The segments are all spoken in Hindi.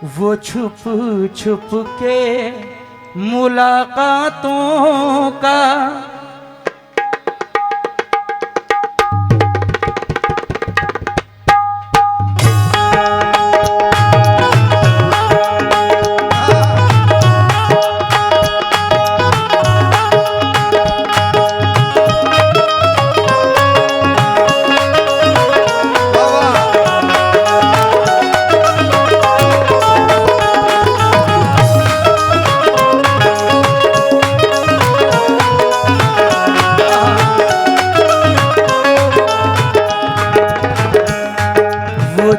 वो छुप छुप के मुलाकातों का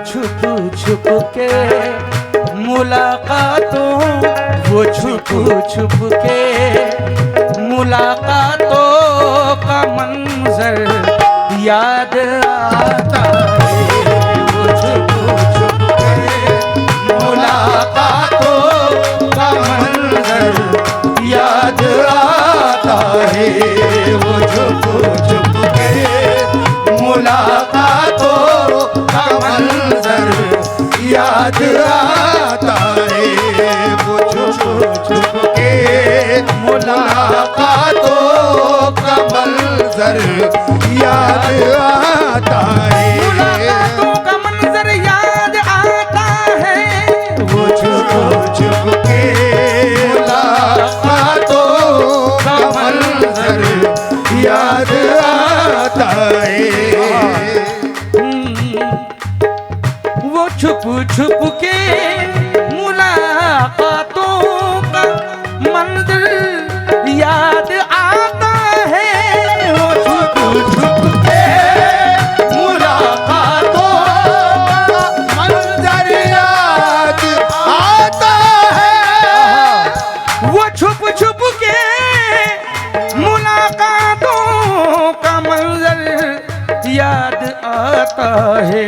छुप छुप के मुलाकातों वो छुप छुप के मुलाकातों का मंजर याद आता है। वो छुप छुप के मुलाकातों का मंजर याद आता है। वो छुप छुप के मुलाकातों का मंजर याद आता है। वो छुप छुप के मुलाकातों का मंजर याद आता है। मुलाकातों का मंजर याद आता है। वो छुप छुप के मुलाकातों का मंजर याद आता है। छुप छुप के मुलाकातों का मंजर याद आता है। वो छुप छुप के मुलाकातों का मंजर याद आता है। वो छुप छुप के मुलाकातों का मंजर याद आता है।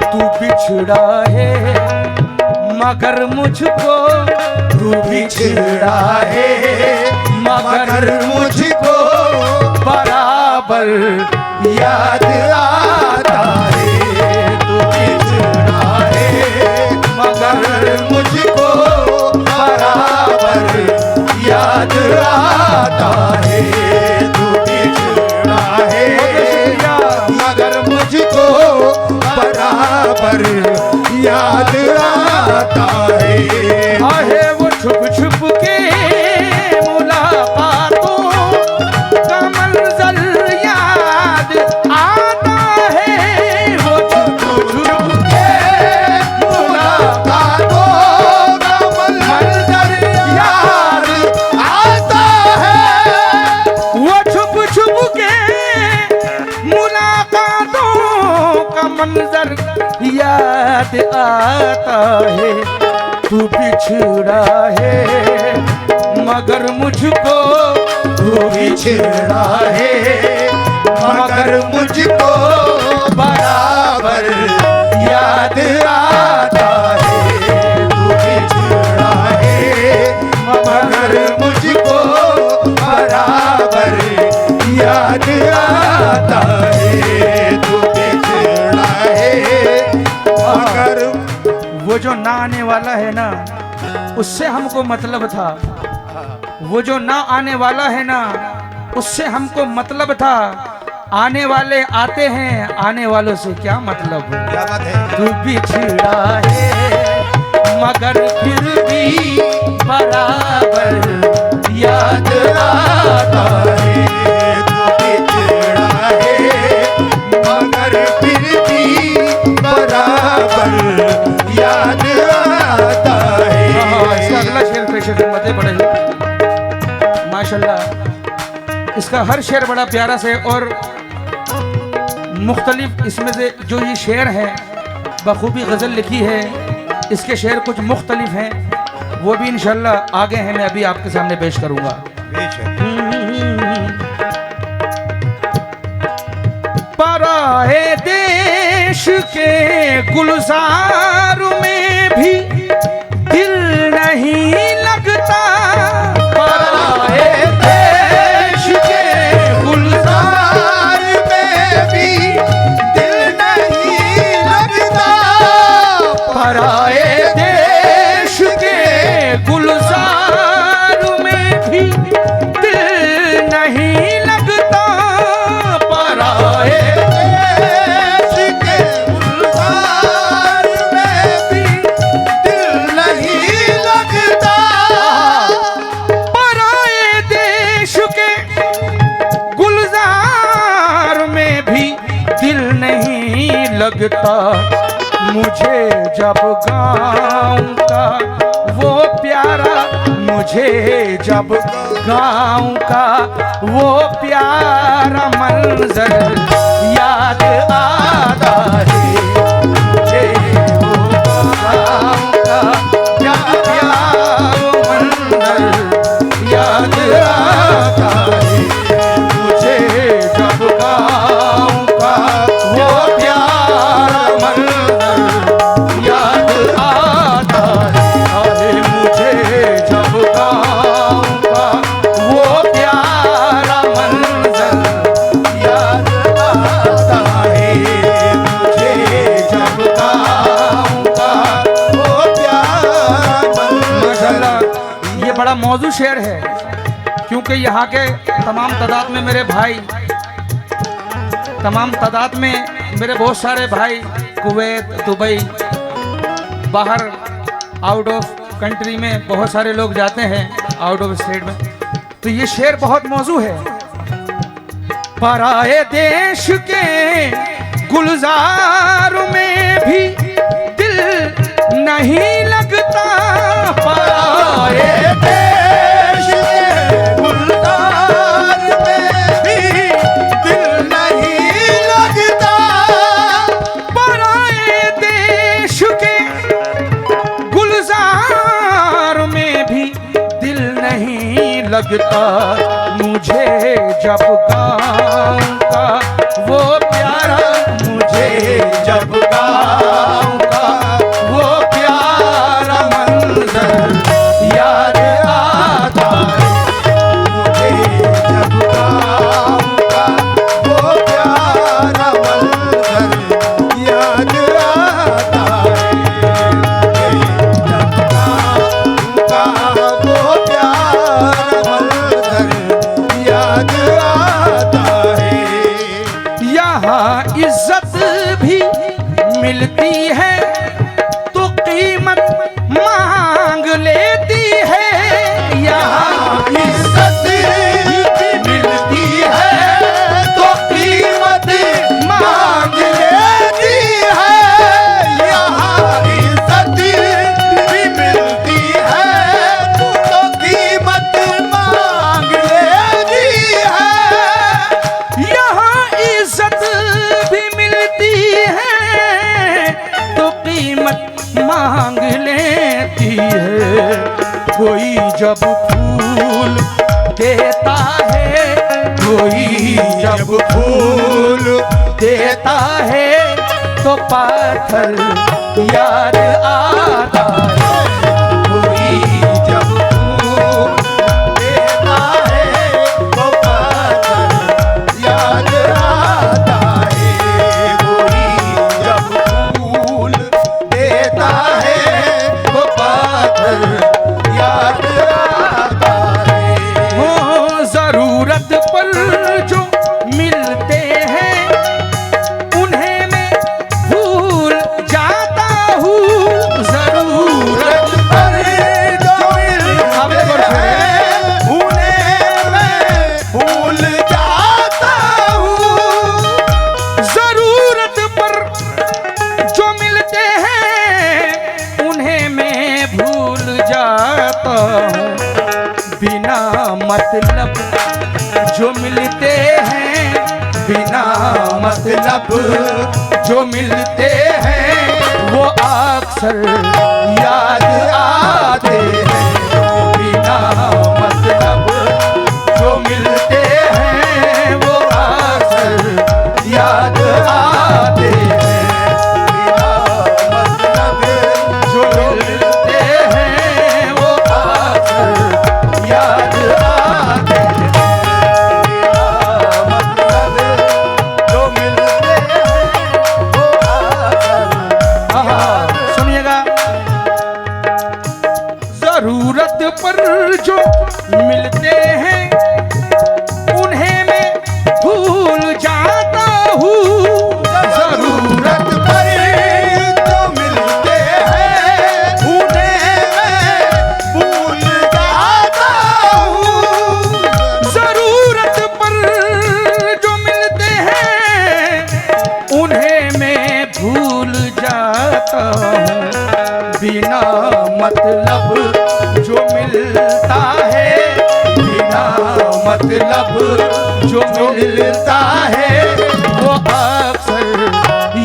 तू बिछड़ा है मगर मुझको, तू बिछड़ा है मगर मुझको बराबर याद आता है। तू बिछड़ा है मगर मुझको बराबर याद आता है। तू बिछड़ा है मगर मुझको बराबर याद आता है। आहे वो छुप छुप के मुलाकातों का मंजर याद आता है। वो छुप छुप के मुलाकातों का मंजर याद आता है। वो छुप छुप के मुलाकातों का मंजर याद आता है। तू बिछड़ा है मगर मुझको, तू बिछड़ा है मगर मुझको बराबर याद आता है। तू बिछड़ा है मगर मुझको बराबर याद आता है। तू बिछड़ा है मगर वो जो ना आने वाला है ना उससे हमको मतलब था। वो जो ना आने वाला है ना उससे हमको मतलब था। आने वाले आते हैं, आने वालों से क्या मतलब। क्या बात है। तू बिछड़ा है मगर फिर भी बराबर याद आता है। तू बिछड़ा है मगर फिर भी बराबर याद आता है। इसका अगला शेर पेश खिदमत पड़े माशाल्लाह। इसका हर शेर बड़ा प्यारा से और मुख्तलिफ, इसमें से जो ये शेर है बखूबी गज़ल लिखी है। इसके शेर कुछ मुख्तलिफ हैं, वो भी इंशाल्लाह आगे हैं, मैं अभी आपके सामने पेश करूंगा। पराए देश के गुलजार में भी दिल नहीं लगता। पराए देश के गुलजार में भी दिल नहीं लगता। पराए देश लगता मुझे जब गाँव का वो प्यारा, मुझे जब गाँव का वो प्यारा मंजर याद आता है। मुझे वो गाँव का प्यारा मंजर याद आता है। मुझे जब गाँव का वो प्यारा मंजर याद आता है। मुझे जब गाँव का वो प्यारा मंजर याद आता है। मुझे जब गाँव का वो प्यारा मंजर। ये बड़ा मौजू शेर है, क्योंकि यहाँ के तमाम तादाद में मेरे भाई, तमाम तादाद में मेरे बहुत सारे भाई कुवैत, दुबई, बाहर आउट ऑफ कंट्री में बहुत सारे लोग जाते हैं, आउट ऑफ स्टेट में। तो ये शेर बहुत मौजू है। पराए देश के गुलजार में भी दिल नहीं लगता। पराए देश के गुलजार में भी दिल नहीं लगता। पराए देश के गुलजार में भी दिल नहीं लगता। मुझे जब गाँव का वो प्यारा, मुझे जब गाँव का वो प्यारा मंजर याद आता है। मुझे जब गाँव का वो प्यारा मंजर याद आता है। जब गाँव का वो प्यारा मंजर याद आता है। यहाँ इज्जत भी मिलती है तो कीमत मांग लेती है। यहाँ इज्जत भी मिलती है तो कीमत मांग लेती है। यहाँ इज्जत भी मिलती है तो कीमत मांग लेती है। यहाँ इज्जत भी मिलती है तो कीमत मांग लेती है। कोई जब फूल देता है, कोई जब फूल देता है तो पाथर याद आता है। कोई जब फूल देता है तो पाथर याद आता है। कोई जब फूल देता है तो पाथर याद आता है। हो जरूरत पर जो मिलते हैं उन्हें मैं भूल जाता हूँ। जरूरत पर जो मिलते हैं उन्हें मैं भूल जाता हूँ। जरूरत पर जो मिलते हैं उन्हें मैं भूल जाता हूँ। बिना मतलब जो मिलते हैं, बिना मतलब जो मिलते हैं वो अक्सर याद आते हैं। बिना मतलब जो मिलते हैं वो अक्सर याद आते हैं। बिना मतलब जो मिलते हैं वो अक्सर याद आते हैं। बिना मतलब जो मिलते हैं वो अक्सर। सुनिएगा, जरूरत पर जो मिलते हैं उन्हें मैं भूल जाता हूँ। जरूरत पर जो मिलते हैं उन्हें मैं भूल जाता हूँ। जरूरत पर जो मिलते हैं उन्हें मैं भूल बिना मतलब जो मिलता है, बिना मतलब जो मिलता है वो अक्सर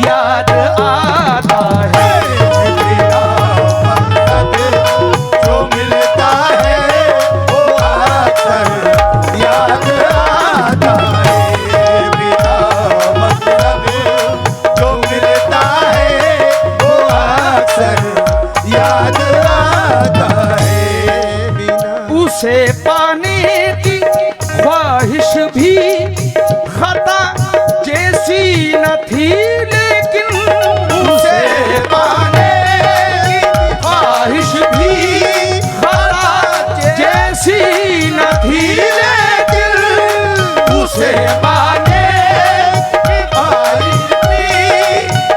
याद आता है। बिना मतलब जो मिलता है वो अक्सर याद आता है। बिना मतलब जो मिलता है वो अक्सर याद आता है। बिना उसे पाने की ख्वाहिश भी खता जैसी न थी, लेकिन उसे पाने की ख्वाहिश भी खता जैसी न थी, लेकिन उसे पाने की ख्वाहिश भी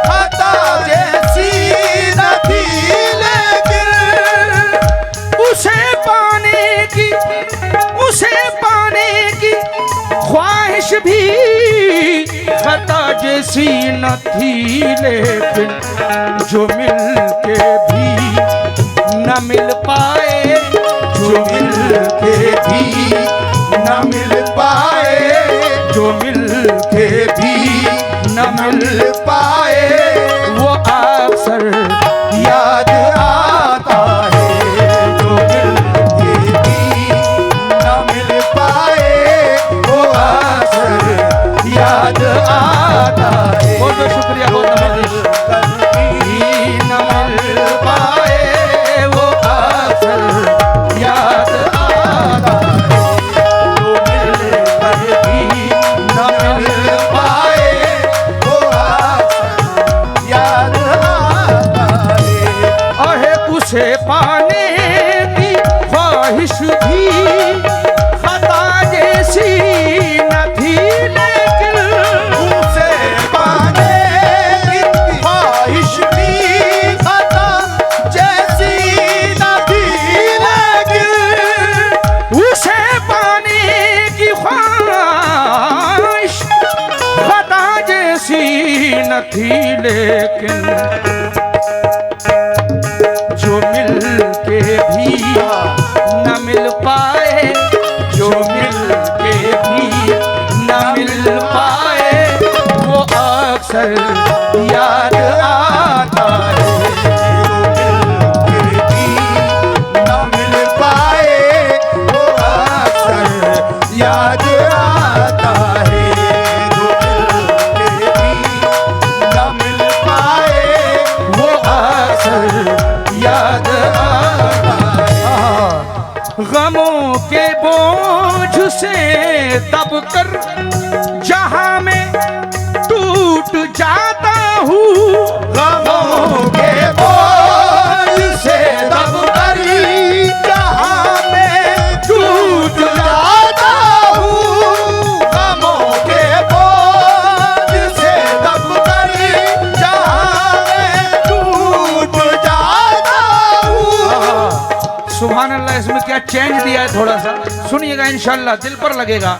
खता जैसी न थी, लेकिन उसे पाने की ख्वाहिश भी खता जैसी न थी, लेकिन जो मिल के भी न मिल पाए, जो मिल के भी न मिल पाए, जो मिल के भी न न मिल मिल पाए वो अक्सर याद आता है। जो मिल के भी न मिल पाए वो अक्सर याद आता है। बहुत बहुत शुक्रिया, बहुत कभी न मिल पाए वो अक्सर याद आता है। जो मिल कर भी न मिल पाए वो अक्सर याद आता है। आहे उसे पाने की ख्वाहिश भी खता जैसी न थी, लेकिन उसे पाने की ख्वाहिश भी खता जैसी न थी, लेकिन उसे पाने की ख्वाहिश खता जैसी न थी, लेकिन जो मिल के भी न मिल पाए, जो मिल के भी न मिल पाए वो अक्सर याद आता है। न मिल पाए वो अक्सर याद आता है। जो मिल के भी न मिल पाए वो अक्सर याद आता है। गमों के बोझ से दबकर जहां में टूट जाता हूँ, गमों के बोझ से दबकर जहां मैं टूट जाता हूँ। गमों के बोझ से दबकर जहां मैं टूट जाता हूँ। सुभान अल्लाह, इसमें क्या चेंज दिया है, थोड़ा सा सुनिएगा, इंशाल्लाह दिल पर लगेगा।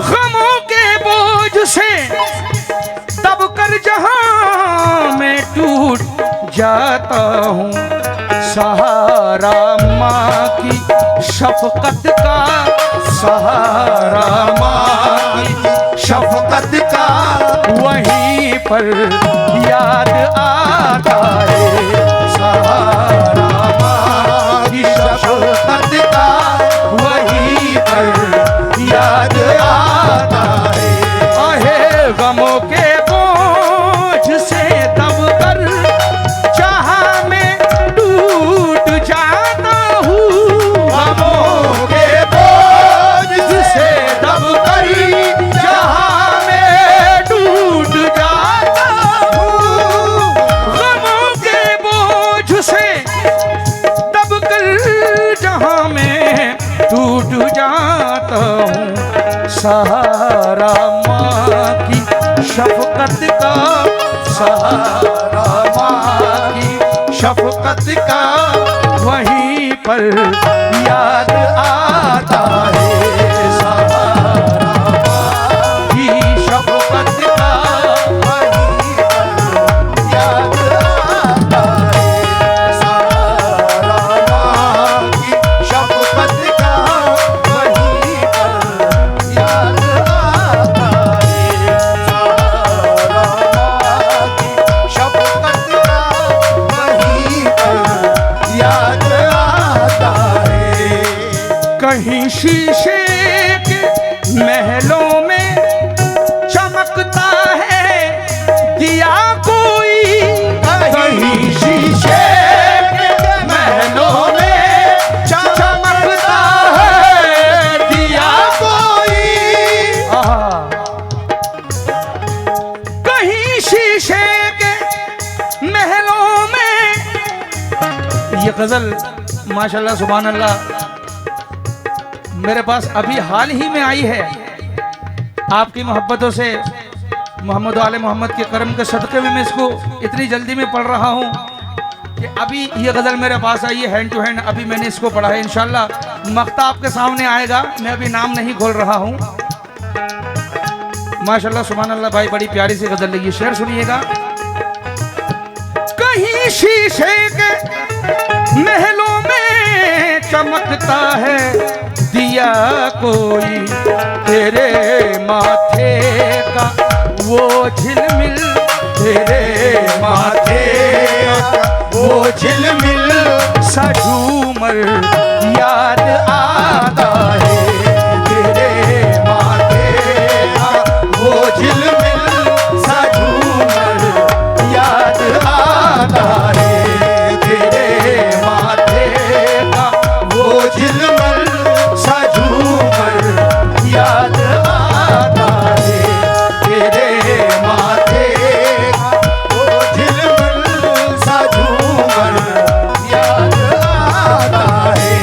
गमों के बोझ से दबकर जहां मैं टूट जाता हूँ, सहारा माँ की शफकत का, सहारा माँ की शफकत का वहीं पर याद आता है। सहारा माँ की शफकत का वहीं पर याद आता है। आहे गमों के बोझ से दबकर जहां मैं टूट जाता हूँ, गमों के बोझ से दबकर जहां मैं टूट जाता हूँ। गमों के बोझ से दबकर जहां मैं टूट जाता हूँ, सहारा माँ की शफकत का, सहारा माँ की शफकत का वहीं पर याद आता है। सहारा माँ की शफकत का वहीं पर याद आता है। ये गज़ल माशाल्लाह सुभान अल्लाह मेरे पास अभी हाल ही में आई है। आपकी मोहब्बतों से मोहम्मद वाले मोहम्मद के करम के सदक़े में मैं इसको इतनी जल्दी में पढ़ रहा हूँ कि अभी ये गज़ल मेरे पास आई है हैंड टू हैंड, अभी मैंने इसको पढ़ा है। इंशाल्लाह मख्ता आपके सामने आएगा, मैं अभी नाम नहीं खोल रहा हूँ। माशाल्लाह सुभान अल्लाह भाई, बड़ी प्यारी सी गज़ल लगी। शेर सुनिएगा। कहीं शीशे के महलों में चमकता है दिया कोई, तेरे माथे का वो झिलमिल, तेरे माथे का वो झिलमिल सा झूमर याद आता है, तेरे माथे का वो झिलमिल सा झूमर याद आता है, तेरे माथे का वो झिलमिल सा झूमर याद आता है, तेरे माथे का वो झिलमिल सा झूमर याद आता है।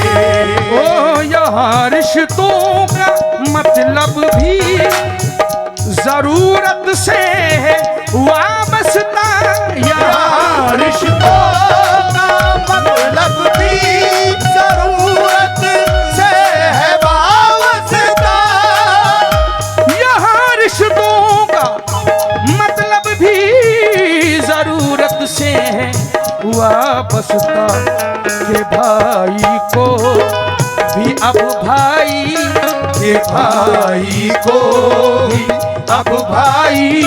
ओ यहाँ रिश्तों का मतलब भी जरूरत से है वाबस्ता, यहाँ रिश्तों का मतलब भी जरूरत से है वाबस्ता, यहाँ रिश्तों का मतलब भी जरूरत से है वाबस्ता, के भाई को भी अब भाई, के भाई को भी अब भाई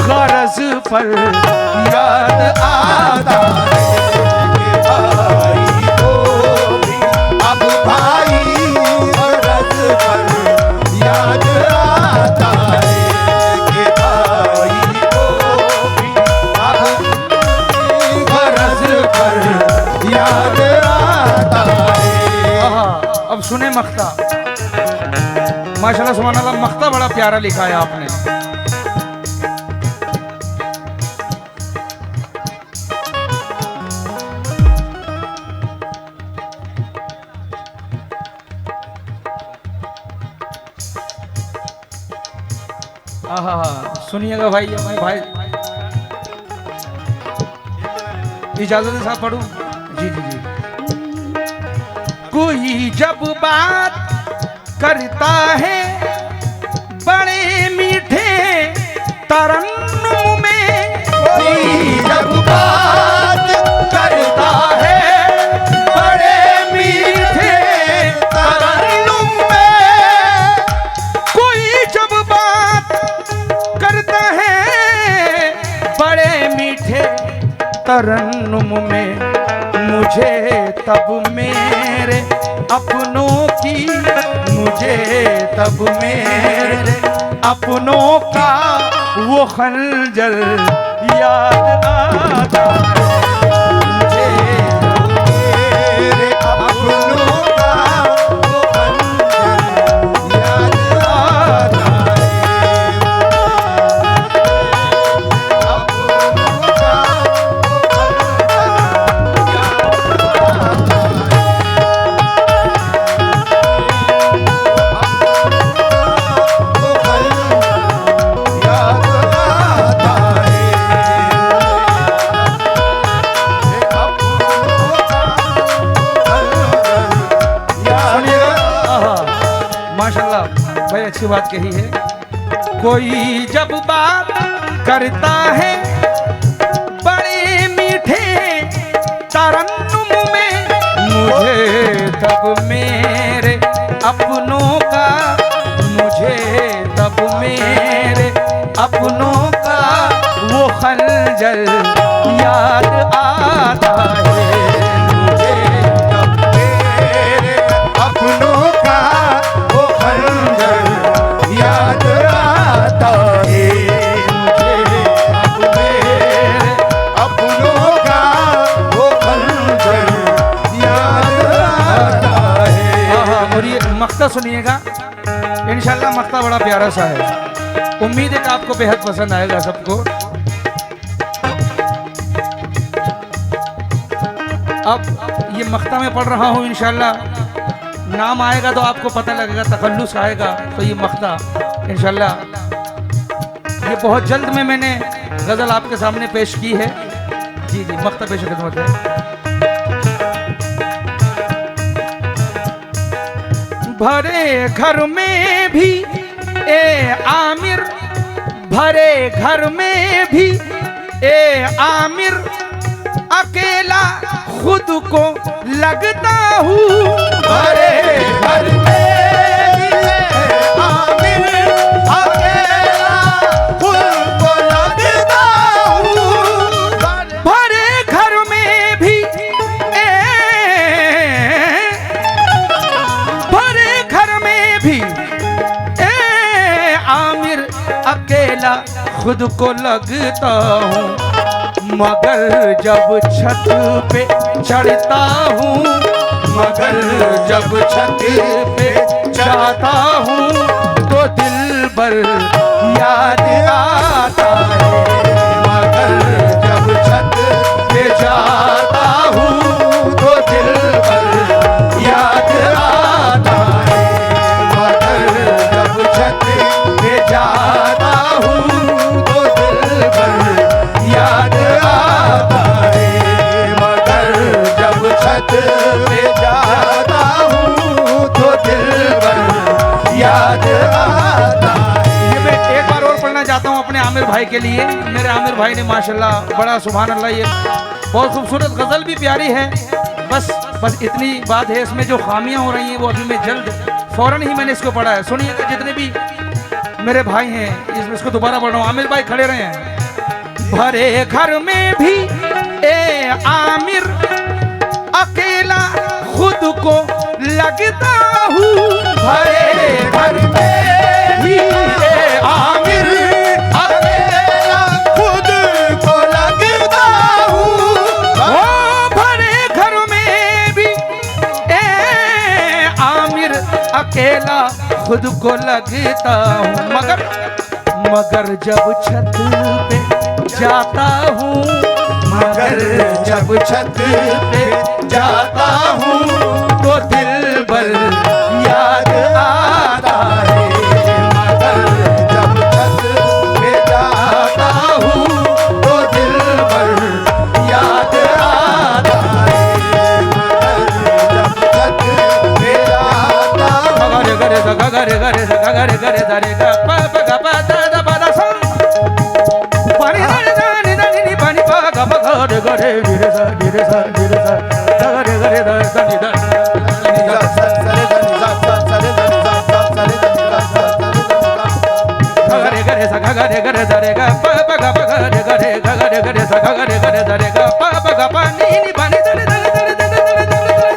गरज पर याद आता है, के भाई को भी अब भाई गरज पर याद आता है, के भाई को भी अब गरज पर याद आता है। अब सुने मख्ता। माशाल्लाह सुभान अल्लाह, मख्ता बड़ा प्यारा लिखा है आपने। सुनिएगा भाई, मैं भाई इजाजत के साथ पढ़ूं। जी जी जी। कोई जब बात करता है बड़े मीठे तरन्नुम में, कोई जब बात करता है बड़े मीठे तरन्नुम में, कोई जब बात करता है बड़े मीठे तरन्नुम में, मुझे तब मेरे अपनों की, मुझे तब मेरे अपनों का वो खंजर याद आता है, मुझे मेरे अपनों का वो खंजर याद आता है, अपनों का वो खंजर याद आता है, वो खंजर याद आता है, अपनों का खंजर याद माशाल्लाह भाई, अच्छी बात कही है। कोई जब बात करता है बड़े मीठे तरन्नुम में, मुझे तब मेरे अपनों का, मुझे तब मेरे अपनों का वो खंजर याद आता है, मुझे तब मेरे अपनों का वो खंजर याद आता है, मुझे अब मेरे अपनों का वो खंजर याद आता है। और ये मख्ता सुनिएगा, इंशाल्लाह मख्ता बड़ा प्यारा सा है, उम्मीद है कि आपको बेहद पसंद आएगा सबको। अब ये मख्ता में पढ़ रहा हूँ, इंशाल्लाह नाम आएगा तो आपको पता लगेगा, तखल्लुस आएगा तो ये मख्ता इंशाल्लाह ये बहुत जल्द में मैंने गज़ल आपके सामने पेश की है। जी जी, मख्ता पेश खिदमत है। भरे घर में भी ए आमिर, भरे घर में भी ए आमिर, अकेला खुद को लगता हूँ। भरे घर में भी आमिर, अकेला खुद को लगता हूँ। भरे घर में भी भरे घर में भी आमिर, अकेला खुद को लगता हूँ। मगर जब छत पे चढ़ता हूँ, मगर जब छत पे जाता हूँ तो दिल भर याद आता है। मगर जब छत पे जाता हूँ तो दिल भर याद आता है। मगर जब छत पे जाता हूँ तो दिल भर याद आता है। मगर जब छत पे जाता हूँ तो दिल भर याद आता है। ये मैं एक बार और पढ़ना चाहता हूँ अपने आमिर भाई के लिए। मेरे आमिर भाई ने माशाल्लाह बड़ा सुभान अल्लाह, ये बहुत खूबसूरत गज़ल भी प्यारी है। बस इतनी बात है, इसमें जो खामियां हो रही हैं वो अभी मैं जल्द फौरन ही मैंने इसको पढ़ा है। सुनिएगा जितने भी मेरे भाई हैं, इसको दोबारा पढ़ रहा हूँ। आमिर भाई खड़े रहे हैं। भरे घर में भी ए आमिर, अकेला खुद को लगता हूँ। भरे घर में भी ए आमिर, अकेला खुद को लगता हूँ। ओ भरे घर में भी ए आमिर, अकेला खुद को लगता हूँ। मगर जब छत पे जाता हूँ, मगर जब छत पे जाता हूँ तो दिल भर याद आता है। मगर जब छत पे जाता हूँ तो दिल भर याद आता है। मगर जब छत पे जाता हूँ। गरे गरे गरे गरे गरे गरे गरे गा पा गा पा दा पा दा सा पानी दा नी नी पानी पा गा पा गरे गरे गिरे सा गिरे सा गिरे सा गरे गरे दा सा नी दा गरे गरे सा गरे गरे दरे गा पा गा पा गरे गरे गरे गरे सा गरे गरे दरे गा पा गा पा नी नी पानी दरे दरे दरे दरे दरे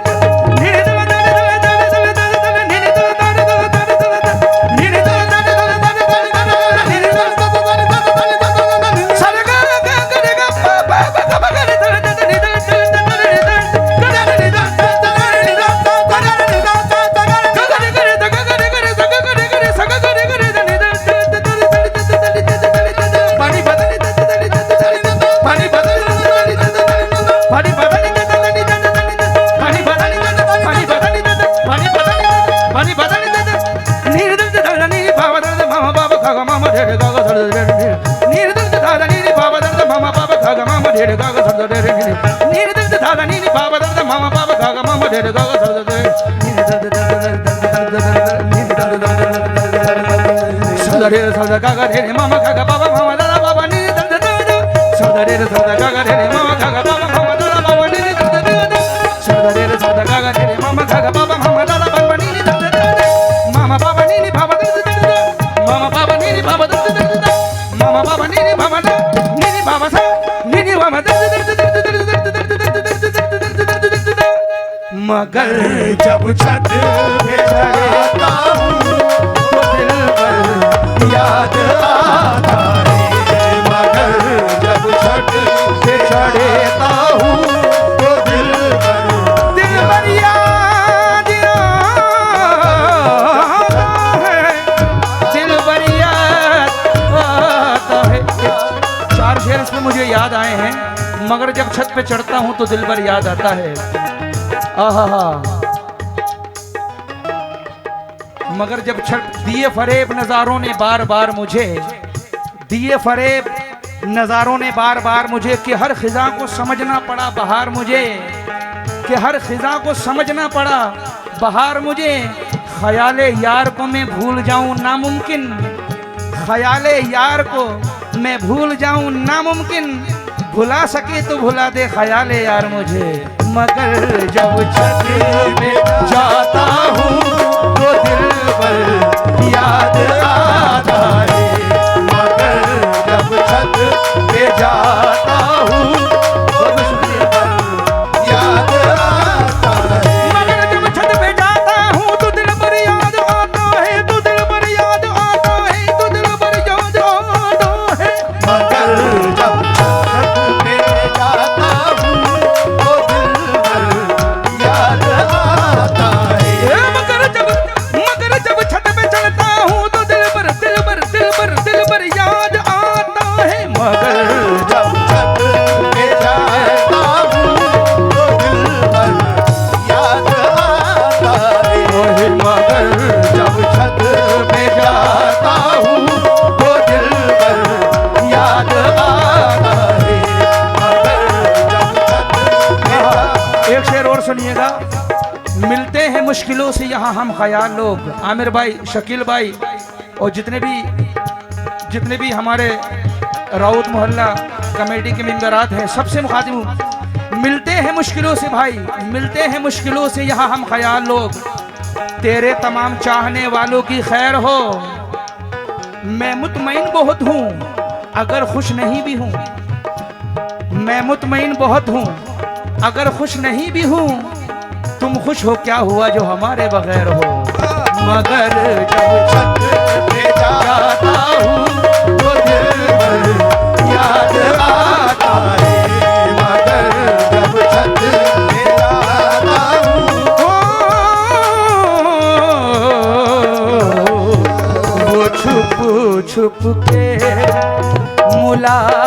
नी नी दरे दरे दरे दरे दरे नी नी दरे दरे दरे दरे नी नी दरे दरे दरे दरे दरे नी नी दरे दरे दरे दरे सारे गा गा गरे गा पा गा पा गरे दरे दरे नी दरे दरे दरे गरे नी दरे दरे नी दरे मगर जब छत पे जाता हूँ तो दिल भर याद आता है। मगर जब छत पे चढ़ता हूँ तो दिल भर याद आता है। दिल भर याद आता है। 4 शेर इसमें मुझे याद आए हैं। मगर जब छत पे चढ़ता हूँ तो दिल भर याद आता है। आहा, मगर जब छठ दिए फरेब नजारों ने बार बार मुझे, दिए फरेब नजारों ने बार बार मुझे, कि हर खिजा को समझना पड़ा बहार मुझे, कि हर खिजा को समझना पड़ा बहार मुझे। ख्याले यार को मैं भूल जाऊं नामुमकिन, ख्याले यार को मैं भूल जाऊं नामुमकिन, भुला सके तो भुला दे ख्याले यार मुझे। मगर जब छत में जाता हूँ तो दिल पर याद आता है, मगर जब छत पे जाता हूँ तो दिल पर याद आता है। मगर जब छत पे जाता हूँ तो दिल पर याद आता है, तो दिल पर याद आता है, तो दिल पर याद आता है। मगर जब छत पे जाता हूँ तो दिल पर याद आता है। मगर जब छत पे चढ़ता हूँ तो दिल पर याद आता है। मगर जब छत पे जाता हूँ तो दिल पर याद आता है। मगर जब छत पे जाता हूँ तो दिल पर याद आता है। मगर जब छत पे जाता एक शेर और सुनिएगा। मिलते हैं मुश्किलों से यहाँ हम ख्याल लोग, आमिर भाई, शकील भाई और जितने भी हमारे राउत मोहल्ला कमेटी के मेंबरात हैं, सबसे मुखातिब हूँ। मिलते हैं मुश्किलों से भाई, मिलते हैं मुश्किलों से यहाँ हम ख्याल लोग, तेरे तमाम चाहने वालों की खैर हो। मैं मुतमईन बहुत हूँ अगर खुश नहीं भी हूँ, मैं मुतमईन बहुत हूँ अगर खुश नहीं भी हूँ। तुम खुश हो क्या हुआ जो हमारे बगैर हो। मगर जब छत पे जाता हूँ तो दिल पर याद आता है। मगर जब छत पे जाता हूँ वो छुप छुप के मुलाकात